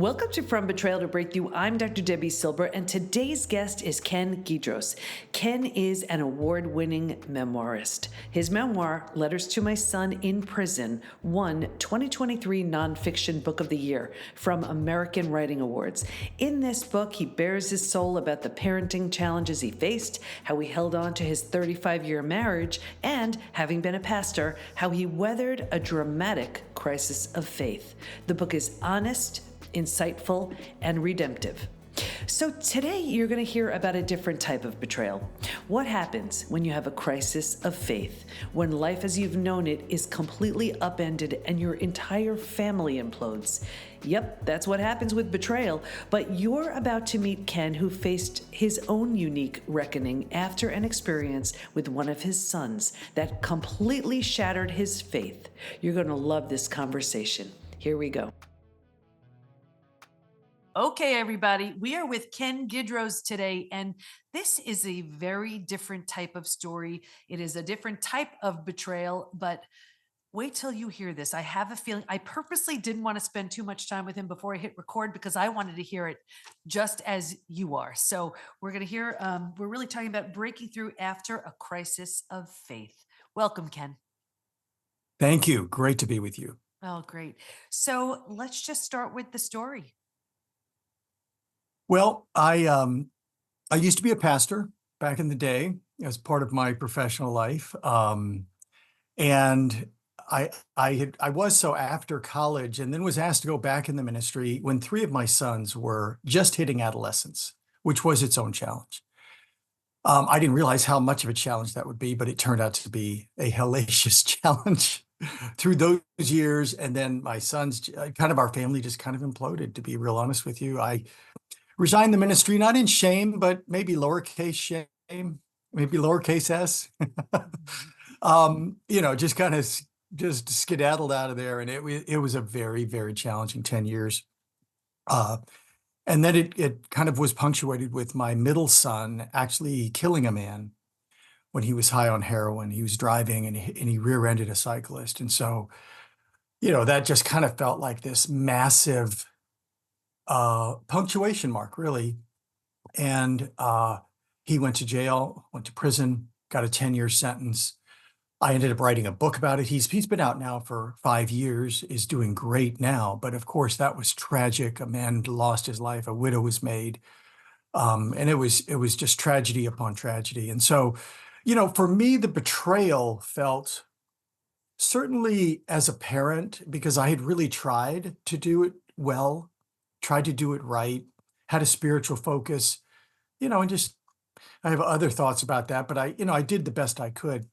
Welcome to From Betrayal to Breakthrough. I'm Dr. Debbie Silber, and today's guest is Ken Guidroz. Ken is an award-winning memoirist. His memoir, Letters to My Son in Prison, won 2023 Nonfiction Book of the Year from American Writing Awards. In this book, he bears his soul about the parenting challenges he faced, how he held on to his 35-year marriage, and, having been a pastor, how he weathered a dramatic crisis of faith. The book is honest, insightful, and redemptive. So today you're going to hear about a different type of betrayal. What happens when you have a crisis of faith, when life as you've known it is completely upended and your entire family implodes? Yep, that's what happens with betrayal, but you're about to meet Ken, who faced his own unique reckoning after an experience with one of his sons that completely shattered his faith. You're going to love this conversation. Here we go. Okay, everybody, we are with Ken Guidroz today, and this is a very different type of story. It is a different type of betrayal, but wait till you hear this. I have a feeling I purposely didn't want to spend too much time with him before I hit record because I wanted to hear it just as you are. So we're going to hear, we're really talking about breaking through after a crisis of faith. Welcome, Ken. Thank you. Great to be with you. Oh, great. So let's just start with the story. Well, I used to be a pastor back in the day as part of my professional life, and I was so after college, and then was asked to go back in the ministry when three of my sons were just hitting adolescence, which was its own challenge. I didn't realize how much of a challenge that would be, but it turned out to be a hellacious challenge through those years. And then my sons, kind of our family just kind of imploded, to be real honest with you. I resigned the ministry, not in shame, but maybe lowercase shame, maybe lowercase s. Just kind of just skedaddled out of there. And it was a very, very challenging 10 years. And then it kind of was punctuated with my middle son actually killing a man when he was high on heroin. He was driving and he rear-ended a cyclist. And so, that just kind of felt like this massive punctuation mark, really. And he went to jail, went to prison, got a 10-year sentence. I ended up writing a book about it. He's been out now for 5 years, is doing great now. But of course, that was tragic. A man lost his life, a widow was made. And it was just tragedy upon tragedy. And so, for me, the betrayal felt certainly as a parent, because I had really tried to do it well, tried to do it right, had a spiritual focus, and just, I have other thoughts about that, but I did the best I could.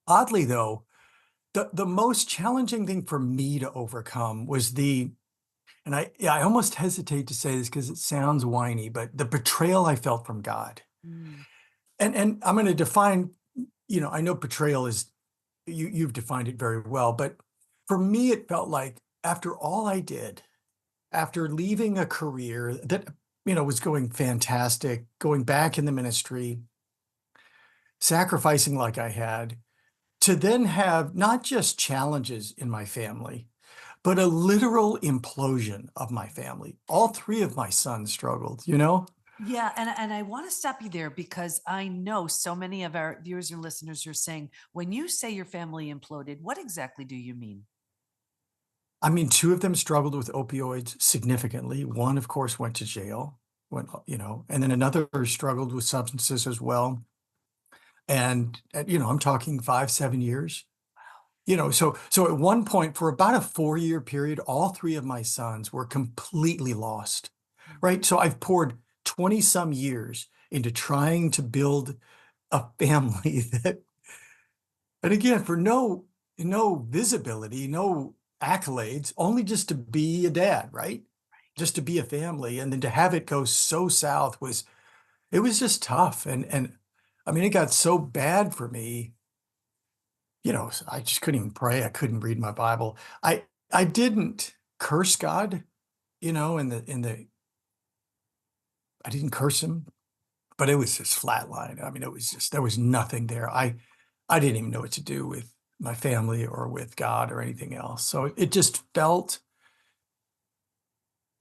Oddly though, the most challenging thing for me to overcome was and I almost hesitate to say this because it sounds whiny, but the betrayal I felt from God. Mm. And I'm going to define, I know betrayal is, you've defined it very well, but for me, it felt like after all I did, after leaving a career that, was going fantastic, going back in the ministry, sacrificing like I had, to then have not just challenges in my family, but a literal implosion of my family. All three of my sons struggled, Yeah, and I want to stop you there because I know so many of our viewers and listeners are saying, when you say your family imploded, what exactly do you mean? I mean, two of them struggled with opioids significantly. One, of course, went to jail, and then another struggled with substances as well. And, I'm talking 5-7 years. So at one point, for about a 4-year period, all three of my sons were completely lost, right? So I've poured 20 some years into trying to build a family that, and again, for no visibility, no accolades, only just to be a dad, right? Just to be a family. And then to have it go so south it was just tough. And I mean, it got so bad for me, I just couldn't even pray. I couldn't read my Bible. I didn't curse God, I didn't curse him, but it was just flatline. I mean, there was nothing there. I didn't even know what to do with my family or with God or anything else. So it just felt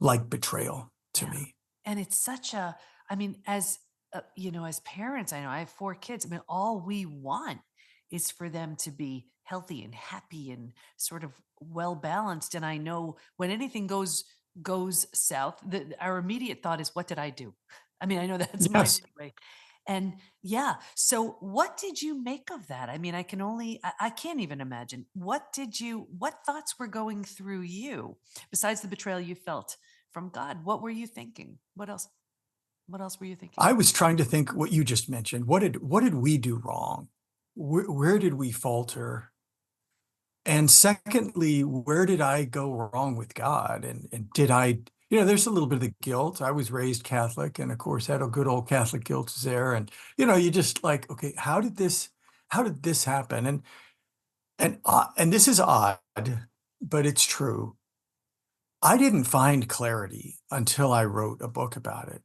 like betrayal to Yeah. me. And it's such a, I mean, as parents, I know I have 4 kids. I mean, all we want is for them to be healthy and happy and sort of well balanced. And I know when anything goes south, our immediate thought is, what did I do? I mean, I know that's mine Yes. anyway. And yeah, so what did you make of that? I mean, I can't even imagine. What thoughts were going through you besides the betrayal you felt from God? What were you thinking? What else were you thinking? I was trying to think what you just mentioned. What did we do wrong? Where did we falter? And secondly, where did I go wrong with God? And did I, there's a little bit of the guilt. I was raised Catholic, and of course, that good old Catholic guilt is there. And you just like, okay, how did this happen? And this is odd, but it's true. I didn't find clarity until I wrote a book about it.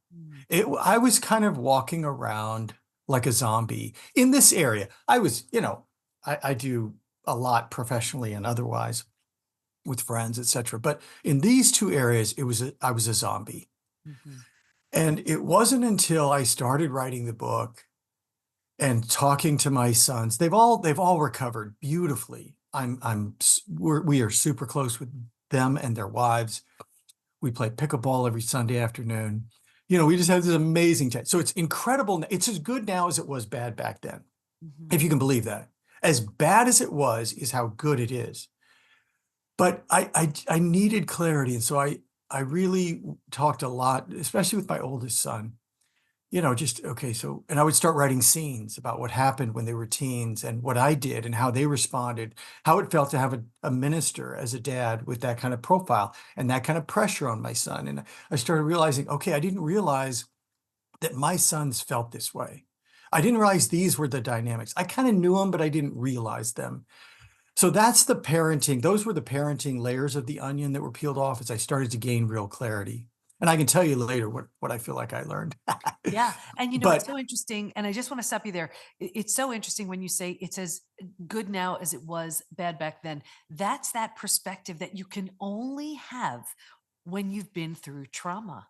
Mm, I was kind of walking around like a zombie in this area. I do a lot professionally and otherwise with friends, etc. But in these two areas, I was a zombie. mhm, And it wasn't until I started writing the book and talking to my sons, they've all recovered beautifully. We are super close with them and their wives. We play pickleball every Sunday afternoon. We just have this amazing time. So it's incredible. It's as good now as it was bad back then, mhm. if you can believe that. As bad as it was is how good it is. But I needed clarity. And so I really talked a lot, especially with my oldest son, just, okay, so, and I would start writing scenes about what happened when they were teens and what I did and how they responded, how it felt to have a minister as a dad with that kind of profile and that kind of pressure on my son. And I started realizing, okay, I didn't realize that my sons felt this way. I didn't realize these were the dynamics. I kind of knew them, but I didn't realize them. So that's the parenting. Those were the parenting layers of the onion that were peeled off as I started to gain real clarity. And I can tell you later what I feel like I learned. Yeah, and it's But so interesting, and I just want to stop you there. It's so interesting when you say it's as good now as it was bad back then. That's that perspective that you can only have when you've been through trauma.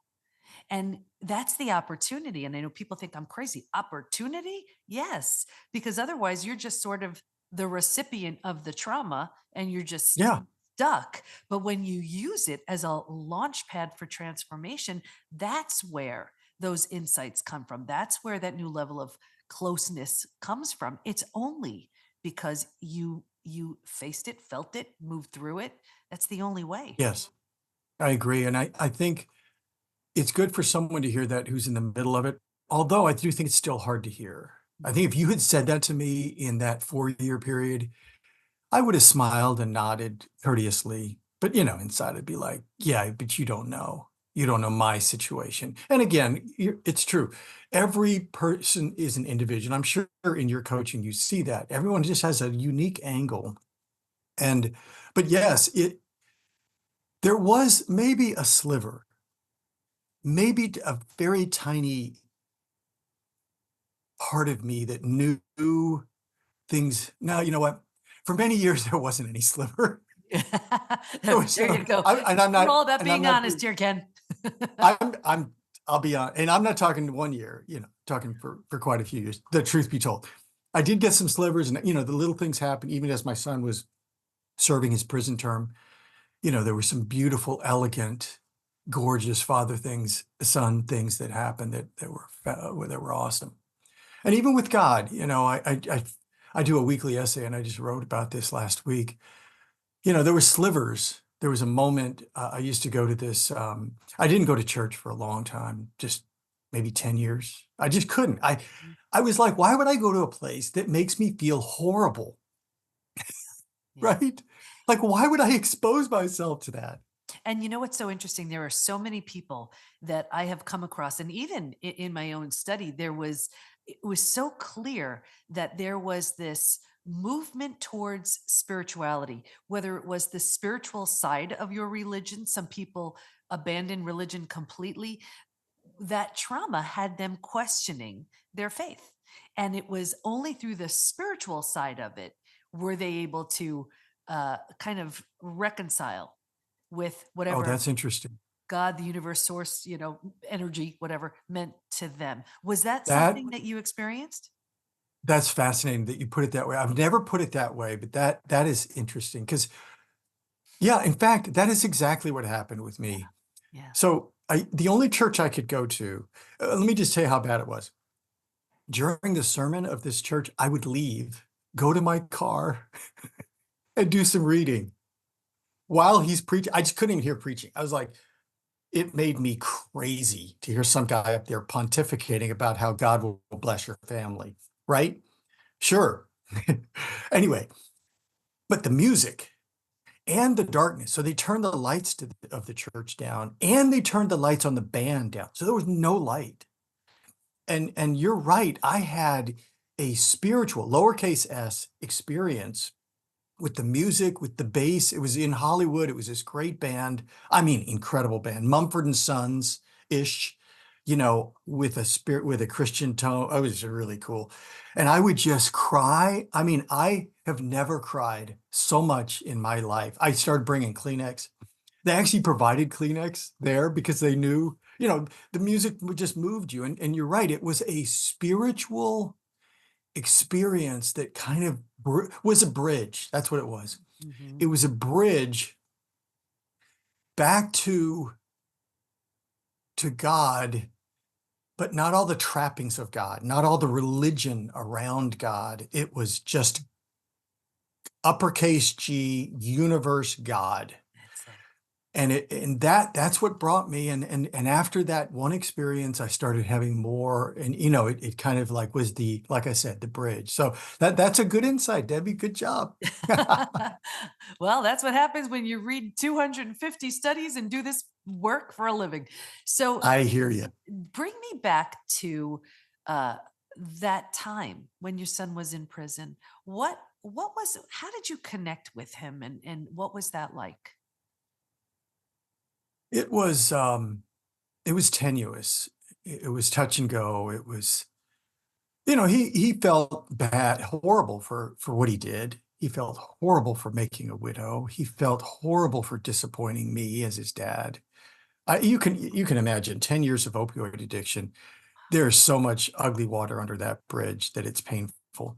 And that's the opportunity. And I know people think I'm crazy. Opportunity? Yes, because otherwise you're just sort of the recipient of the trauma and you're just yeah, stuck. But when you use it as a launch pad for transformation, that's where those insights come from. That's where that new level of closeness comes from. It's only because you faced it, felt it, moved through it. That's the only way. yes, I agree. And I think it's good for someone to hear that who's in the middle of it. Although I do think it's still hard to hear. I think if you had said that to me in that 4-year period, I would have smiled and nodded courteously. But inside I'd be like, yeah, but you don't know. You don't know my situation. And again, it's true. Every person is an individual. I'm sure in your coaching you see that. Everyone just has a unique angle. But yes, there was maybe a sliver, maybe a very tiny part of me that knew things. Now, you know what? For many years, there wasn't any sliver. There was, There you go. and I'm We're not, all about and I'm being not, honest here, Ken. I'll be on, and I'm not talking 1 year, talking for quite a few years. The truth be told, I did get some slivers, and the little things happened, even as my son was serving his prison term. There were some beautiful, elegant, gorgeous son things that happened that were awesome. And even with God, I do a weekly essay, and I just wrote about this last week. There were slivers. There was a moment, I used to go to this, I didn't go to church for a long time, just maybe 10 years. I just couldn't. I was like, why would I go to a place that makes me feel horrible, Yeah. right? Like, why would I expose myself to that? And what's so interesting? There are so many people that I have come across, and even in my own study, it was so clear that there was this movement towards spirituality, whether it was the spiritual side of your religion. Some people abandon religion completely. That trauma had them questioning their faith. And it was only through the spiritual side of it were they able to kind of reconcile with Oh, whatever that's interesting. God, the universe, source, energy, whatever, meant to them. Was that That something that you experienced? that's fascinating that you put it that way. I've never put it that way, but that is interesting because yeah, in fact, that is exactly what happened with me. Yeah. So the only church I could go to, let me just tell you how bad it was. During the sermon of this church, I would leave, go to my car, and do some reading while he's preaching. I just couldn't even hear preaching. I was like, it made me crazy to hear some guy up there pontificating about how God will bless your family, right? Sure. Anyway, but the music and the darkness. So they turned the lights of the church down and they turned the lights on the band down. So there was no light. And you're right. I had a spiritual lowercase s experience with the music, with the bass. It was in Hollywood. It was this great band. I mean, incredible band, Mumford and Sons ish, with a spirit, with a Christian tone. Oh, it was really cool. And I would just cry. I mean, I have never cried so much in my life. I started bringing Kleenex. They actually provided Kleenex there because they knew, the music just moved you. And you're right. It was a spiritual experience that kind of was a bridge. That's what it was. Hmm. It was a bridge back to God, but not all the trappings of God, not all the religion around God. It was just uppercase G, universe God. Excellent. And that's what brought me. And after that one experience, I started having more. And it kind of like was like I said, the bridge. So that's a good insight, Debbie. Good job. Well, that's what happens when you read 250 studies and do this work for a living. So I hear you. bring me back to uh, that time when your son was in prison. What was how did you connect with him and what was that like? It was it was tenuous. It was touch and go. It was, he felt bad, horrible for what he did. He felt horrible for making a widow. He felt horrible for disappointing me as his dad. You can imagine 10 years of opioid addiction. There's so much ugly water under that bridge that it's painful.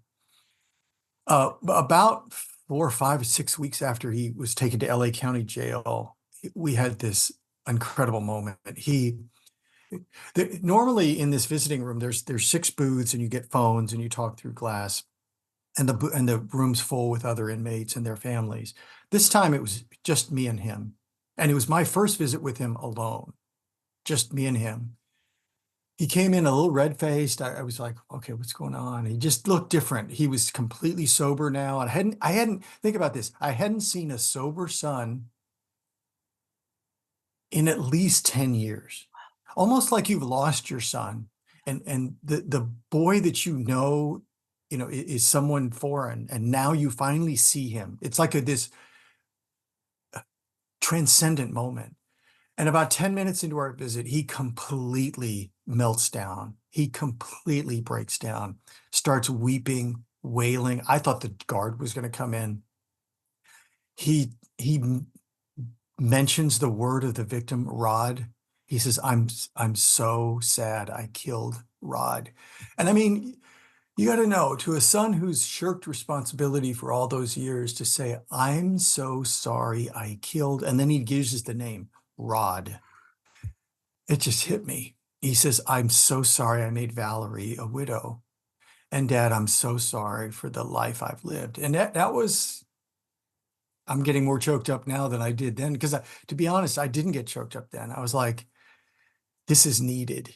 About 4 or 5 or 6 weeks after he was taken to LA County Jail, we had this incredible moment. Normally in this visiting room, there's 6 booths, and you get phones, and you talk through glass, and the room's full with other inmates and their families. This time it was just me and him, and it was my first visit with him alone, just me and him. He came in a little red-faced. I was like, okay, what's going on? He just looked different. He was completely sober now. And I hadn't, think about this. I hadn't seen a sober son in at least 10 years. Almost like you've lost your son. And the boy that is someone foreign, and now you finally see him. It's like this transcendent moment. And about 10 minutes into our visit, he completely melts down. He completely breaks down, starts weeping, wailing. I thought the guard was going to come in. He mentions the word of the victim, Rod. He says, I'm so sad I killed Rod. And I mean, you got to know, to a son who's shirked responsibility for all those years, to say, I'm so sorry I killed, and then he gives us the name, Rod. It just hit me. He says, I'm so sorry I made Valerie a widow. And Dad, I'm so sorry for the life I've lived. And that was, I'm getting more choked up now than I did then. Because to be honest, I didn't get choked up then. I was like, this is needed.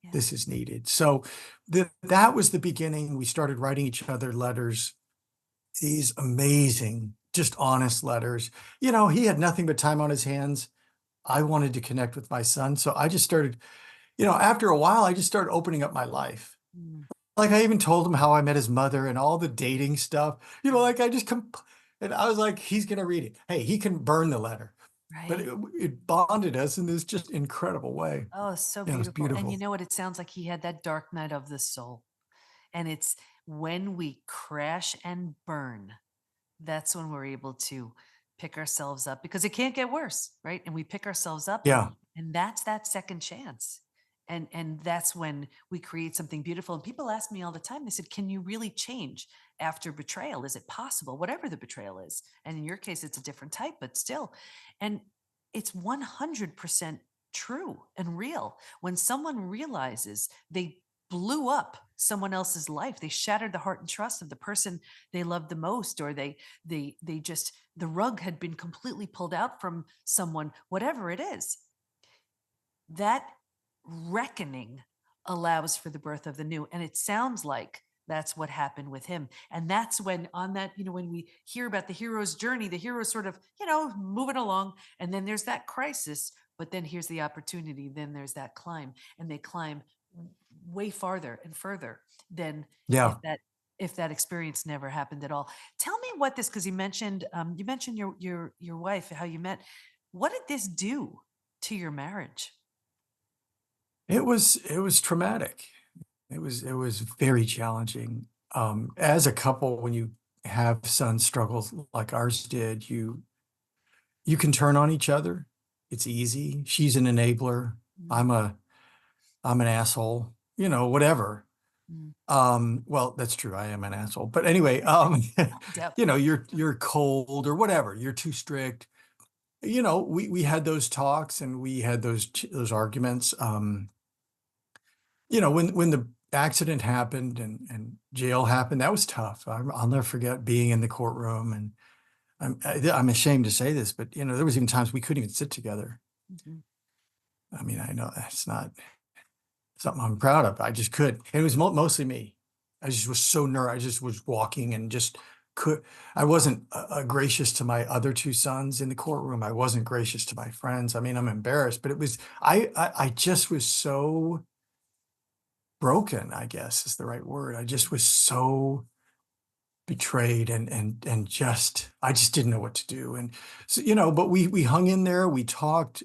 Yeah. This is needed. So that was the beginning. We started writing each other letters, these amazing, just honest letters. He had nothing but time on his hands. I wanted to connect with my son. So I just started, after a while, I just started opening up my life. Mm, Like I even told him how I met his mother and all the dating stuff. Like I just come, and I was like, he's gonna read it. Hey, he can burn the letter. But right. it bonded us in this just incredible way. Oh, so Yeah, it was beautiful. And you beautiful. know what? It sounds like he had that dark night of the soul. And it's when we crash and burn, that's when we're able to pick ourselves up because it can't get worse, right? And we pick ourselves up, Yeah. and that's that second chance. And that's when we create something beautiful. And people ask me all the time, they said, can you really change after betrayal? Is it possible? Whatever the betrayal is. And in your case, it's a different type, but still. And it's 100% true and real. When someone realizes they blew up someone else's life, they shattered the heart and trust of the person they loved the most, or they just, the rug had been completely pulled out from someone, whatever it is, that reckoning allows for the birth of the new. And it sounds like that's what happened with him. And that's when, on that, when we hear about the hero's journey, the hero's sort of, moving along, and then there's that crisis, but then here's the opportunity, then there's that climb, and they climb way farther and further than if Yeah. that experience never happened at all. Tell me what this, because you mentioned your wife, how you met. What did this do to your marriage? It was traumatic. It was very challenging. As a couple, when you have son struggles like ours did, you can turn on each other. It's easy. She's an enabler. Mm, I'm an asshole, whatever. mm. Well, that's true. I am an asshole. But anyway, Yep. you're cold or whatever. You're too strict. We had those talks and we had those arguments. When the accident happened and jail happened, that was tough. I'll never forget being in the courtroom, and I'm ashamed to say this, but there was even times we couldn't even sit together. Mhm. I mean, I know that's not something I'm proud of. I just could. And it was mostly me. I just was so nervous. I just was walking and just could. I wasn't gracious to my other two sons in the courtroom. I wasn't gracious to my friends. I mean, I'm embarrassed, but it was, I just was so broken, I guess is the right word. I just was so betrayed and just, I just didn't know what to do. And so, but we hung in there, we talked,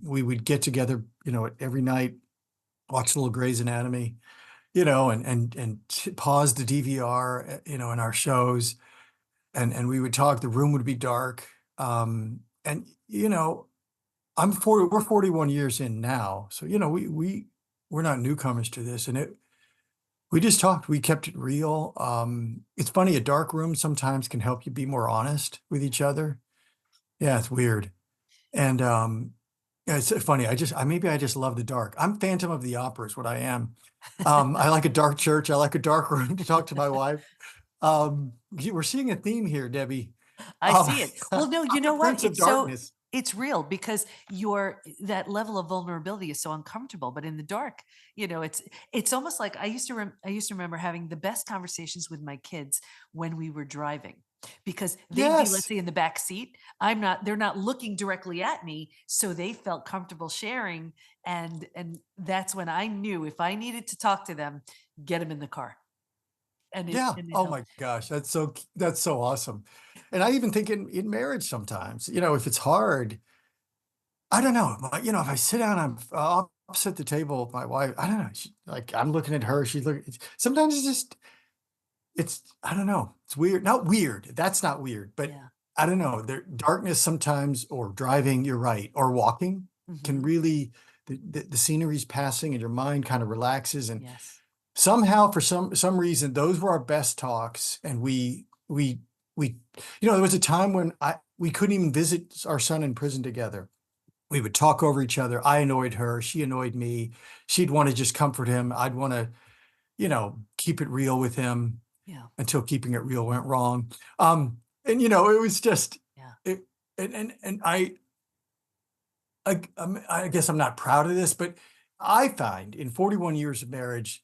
we would get together, every night, watch a little Grey's Anatomy, and pause the DVR, in our shows, and we would talk. The room would be dark. And we're 41 years in now. So, we're not newcomers to this. And we just talked, we kept it real. It's funny, a dark room sometimes can help you be more honest with each other. Yeah, it's weird. And yeah, it's funny. Maybe I just love the dark. I'm Phantom of the Opera is what I am. I like a dark church. I like a dark room to talk to my wife. We're seeing a theme here, Debbie. I Um, see it. Well, no, you I'm know the what? Prince of Darkness. It's real because that level of vulnerability is so uncomfortable. But in the dark, it's almost like I used to remember having the best conversations with my kids when we were driving, because they'd be, let's Yes. say, in the back seat. They're not looking directly at me, so they felt comfortable sharing. And that's when I knew if I needed to talk to them, get them in the car. And it Yeah. and it Oh helped. my gosh. That's so awesome. And I even think in marriage sometimes, if it's hard, I don't know. If I sit down, I'm opposite the table with my wife. I don't know. Like I'm looking at her. Sometimes I don't know. It's weird. Not weird. That's not weird, but Yeah. I don't know. Darkness sometimes, or driving, you're right, or walking can Hmm. really, the scenery's passing and your mind kind of relaxes. And Yes. somehow, for some reason, those were our best talks. And we, there was a time when we couldn't even visit our son in prison together. We would talk over each other. I annoyed her. She annoyed me. She'd want to just comfort him. I'd want to, keep it real with him Yeah. until keeping it real went wrong. And it was just Yeah. it, and I guess I'm not proud of this, but I find in 41 years of marriage,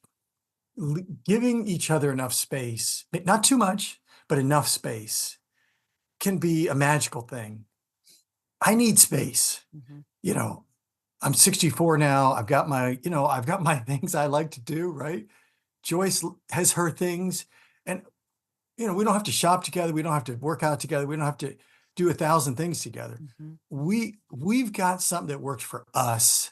giving each other enough space, not too much, but enough space, can be a magical thing. I need space. Hmm. You know, I'm 64 now. I've got my things I like to do, right? Joyce has her things. And we don't have to shop together. We don't have to work out together. We don't have to do 1,000 things together. Hmm. We've got something that works for us,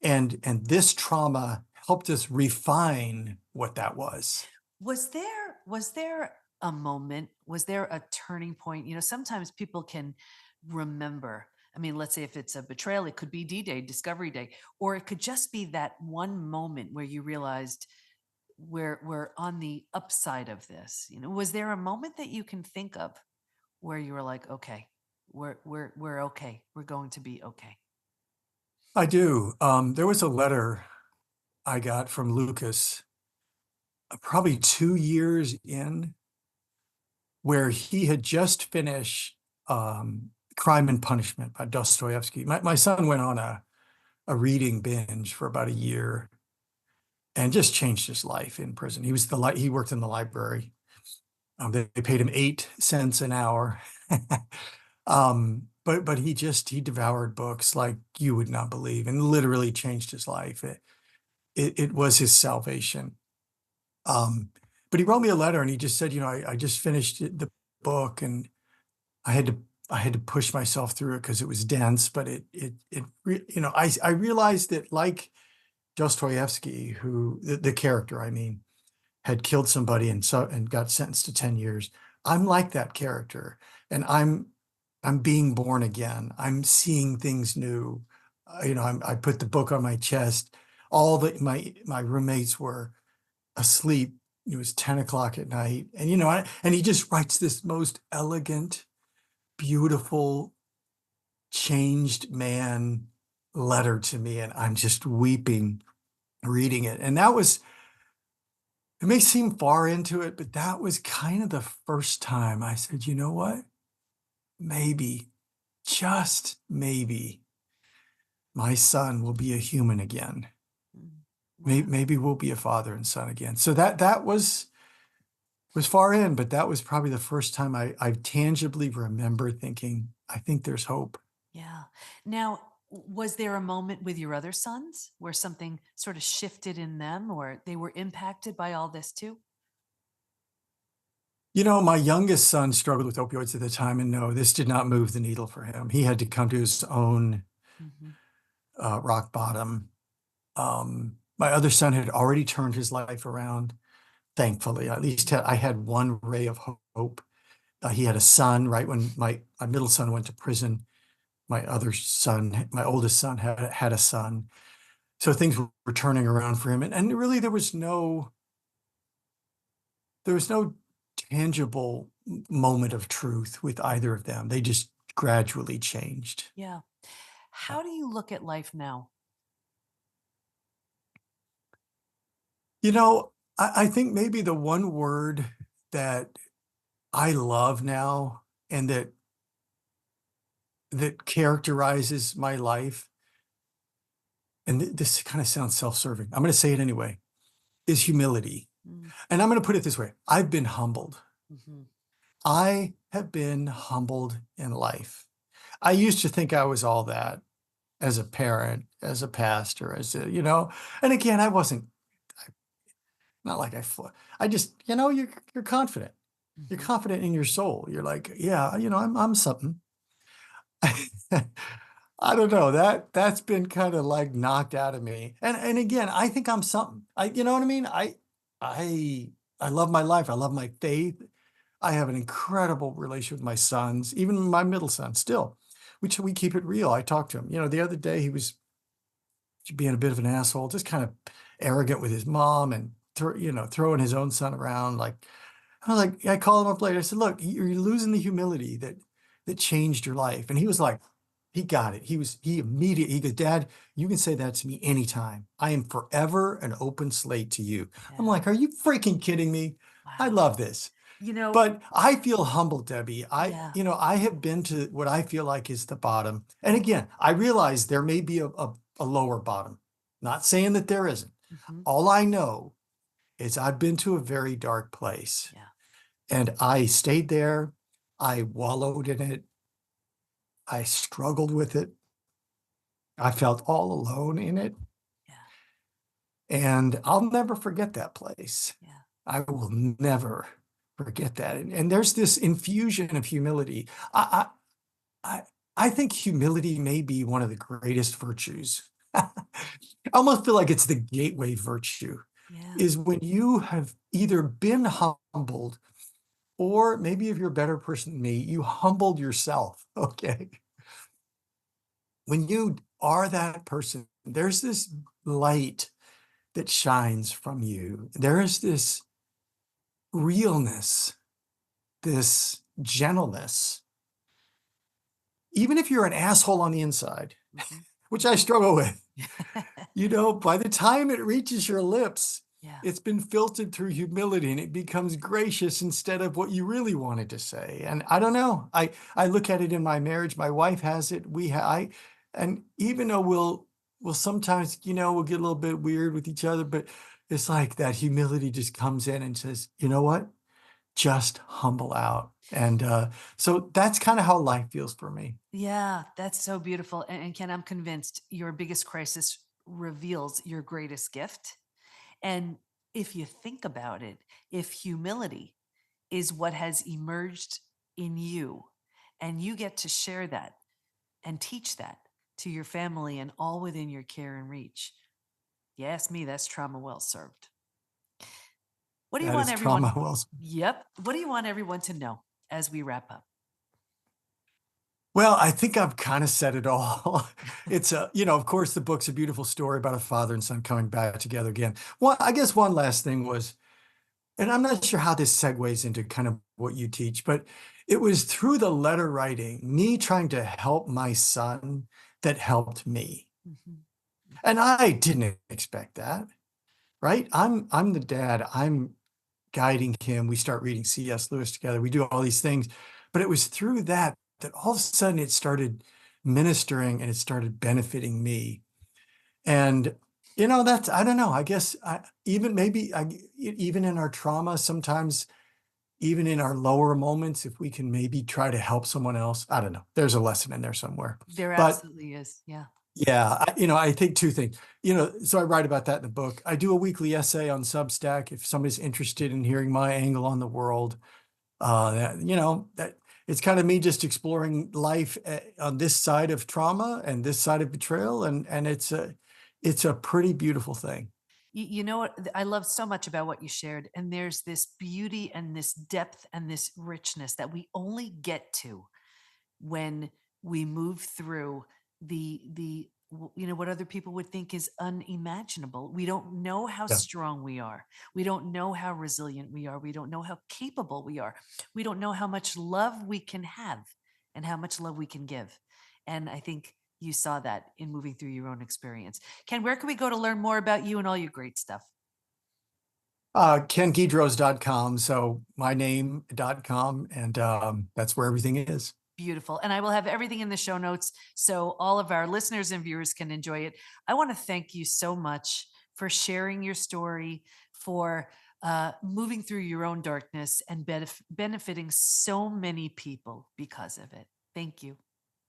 and this trauma helped us refine what that was. Was there a moment? Was there a turning point? Sometimes people can remember. I mean, let's say if it's a betrayal, it could be D-Day, Discovery Day, or it could just be that one moment where you realized we're on the upside of this. Was there a moment that you can think of where you were like, okay, we're okay. We're going to be okay. I do. There was a letter I got from Lucas probably 2 years in, where he had just finished Crime and Punishment by Dostoevsky. My son went on a reading binge for about a year and just changed his life in prison. He worked in the library. They paid him 8 cents an hour. But he devoured books like you would not believe, and literally changed his life. It was his salvation. But he wrote me a letter and he just said, I just finished the book, and I had to push myself through it because it was dense, but I realized that, like Dostoevsky, who the character, I mean, had killed somebody and got sentenced to 10 years. I'm like that character, and I'm being born again. I'm seeing things new. I put the book on my chest. My roommates were asleep. It was 10 o'clock at night. And he just writes this most elegant, beautiful, changed man letter to me. And I'm just weeping reading it. And it may seem far into it, but that was kind of the first time I said, you know what? Maybe, just maybe, my son will be a human again. Wow. Maybe we'll be a father and son again. So that was far in, but that was probably the first time I tangibly remember thinking, I think there's hope. Yeah. Now, was there a moment with your other sons where something sort of shifted in them, or they were impacted by all this too? My youngest son struggled with opioids at the time, and no, this did not move the needle for him. He had to come to his own Hmm. rock bottom. My other son had already turned his life around, thankfully. At least I had one ray of hope. He had a son right when my middle son went to prison. My oldest son, had a son. So things were turning around for him. And really there was no tangible moment of truth with either of them. They just gradually changed. Yeah. How do you look at life now? I think maybe the one word that I love now, and that characterizes my life, and this kind of sounds self-serving, I'm going to say it anyway, is humility. And I'm going to put it this way: I've been humbled. Mm-hmm. I have been humbled in life. I used to think I was all that as a parent, as a pastor, and again, I wasn't, not like I just, you're confident. You're Mm-hmm. confident in your soul. You're like, yeah, I'm something. I don't know, that's been kind of like knocked out of me. And again, I think I'm something. You know what I mean? I love my life. I love my faith. I have an incredible relationship with my sons, even my middle son still. We keep it real. I talk to him. The other day he was being a bit of an asshole, just kind of arrogant with his mom, and throwing his own son around. I called him up later. I said, look, you're losing the humility that changed your life. And he was like, he got it. He goes, Dad, you can say that to me anytime. I am forever an open slate to you. I'm Yeah. like, are you freaking kidding me? I Wow. love this. But I feel humbled, Debbie. Yeah. I have been to what I feel like is the bottom. And again, I realize there may be a lower bottom. Not saying that there isn't. Mm-hmm. All I know is I've been to a very dark place, Yeah. and I stayed there. I wallowed in it. I struggled with it. I felt all alone in it. Yeah. And I'll never forget that place. Yeah. I will never forget that. And there's this infusion of humility. I, I, I think humility may be one of the greatest virtues. I almost feel like it's the gateway virtue, Yeah. is when you have either been humbled Or maybe if you're a better person than me, you humbled yourself. Okay. When you are that person, there's this light that shines from you. There is this realness, this gentleness. Even if you're an asshole on the inside, Mhm. which I struggle with, by the time it reaches your lips, Yeah. it's been filtered through humility and it becomes gracious instead of what you really wanted to say. And I don't know. I look at it in my marriage. My wife has it. And even though we'll sometimes, we'll get a little bit weird with each other, but it's like that humility just comes in and says, you know what? Just humble out. And so that's kind of how life feels for me. Yeah, that's so beautiful. And Ken, I'm convinced your biggest crisis reveals your greatest gift. And if you think about it, if humility is what has emerged in you, and you get to share that and teach that to your family and all within your care and reach, you ask me, that's trauma well served. What do you That want is trauma. everyone? Well, Yep. What do you want everyone to know as we wrap up? Well, I think I've kind of said it all. Of course, the book's a beautiful story about a father and son coming back together again. Well, I guess one last thing was, and I'm not sure how this segues into kind of what you teach, but it was through the letter writing, me trying to help my son that helped me. Mhm. And I didn't expect that, right? I'm the dad. I'm guiding him. We start reading C.S. Lewis together. We do all these things. But it was through that all of a sudden it started ministering and it started benefiting me. And that's, I don't know, I guess even in our trauma, sometimes even in our lower moments, if we can maybe try to help someone else, I don't know, there's a lesson in there somewhere. There But absolutely is. Yeah. yeah, I think two things, so I write about that in the book. I do a weekly essay on Substack. If somebody's interested in hearing my angle on the world, that it's kind of me just exploring life on this side of trauma and this side of betrayal. And it's a pretty beautiful thing. You know what I love so much about what you shared, and there's this beauty and this depth and this richness that we only get to when we move through what other people would think is unimaginable. We don't know how Yeah. strong we are. We don't know how resilient we are. We don't know how capable we are. We don't know how much love we can have and how much love we can give. And I think you saw that in moving through your own experience. Ken, where can we go to learn more about you and all your great stuff? KenGuidroz.com. So my name.com. And that's where everything is. Beautiful. And I will have everything in the show notes so all of our listeners and viewers can enjoy it. I want to thank you so much for sharing your story, for moving through your own darkness and benefiting so many people because of it. Thank you.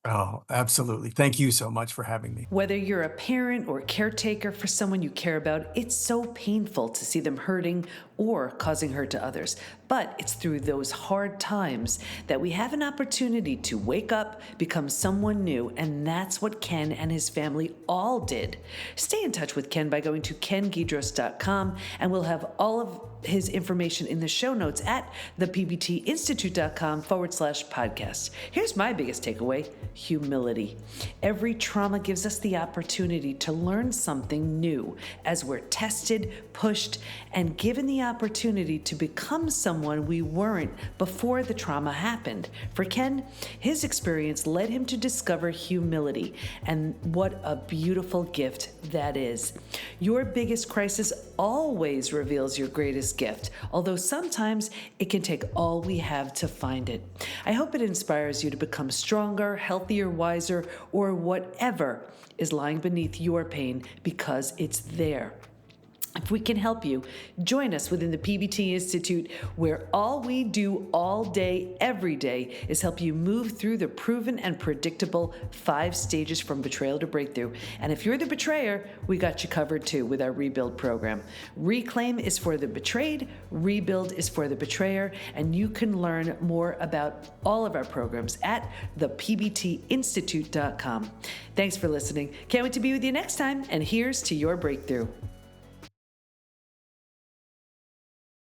Oh, absolutely. Thank you so much for having me. Whether you're a parent or caretaker for someone you care about, it's so painful to see them hurting or causing hurt to others. But it's through those hard times that we have an opportunity to wake up, become someone new, and that's what Ken and his family all did. Stay in touch with Ken by going to kenguidroz.com, and we'll have all of his information in the show notes at thepbtinstitute.com/podcast. Here's my biggest takeaway: humility. Every trauma gives us the opportunity to learn something new as we're tested, pushed, and given the opportunity to become someone we weren't before the trauma happened. For Ken, his experience led him to discover humility, and what a beautiful gift that is. Your biggest crisis always reveals your greatest gift, although sometimes it can take all we have to find it. I hope it inspires you to become stronger, healthier, wiser, or whatever is lying beneath your pain, because it's there. If we can help you, join us within the PBT Institute, where all we do all day, every day, is help you move through the proven and predictable 5 stages from betrayal to breakthrough. And if you're the betrayer, we got you covered too with our Rebuild program. Reclaim is for the betrayed, Rebuild is for the betrayer, and you can learn more about all of our programs at thepbtinstitute.com. Thanks for listening. Can't wait to be with you next time, and here's to your breakthrough.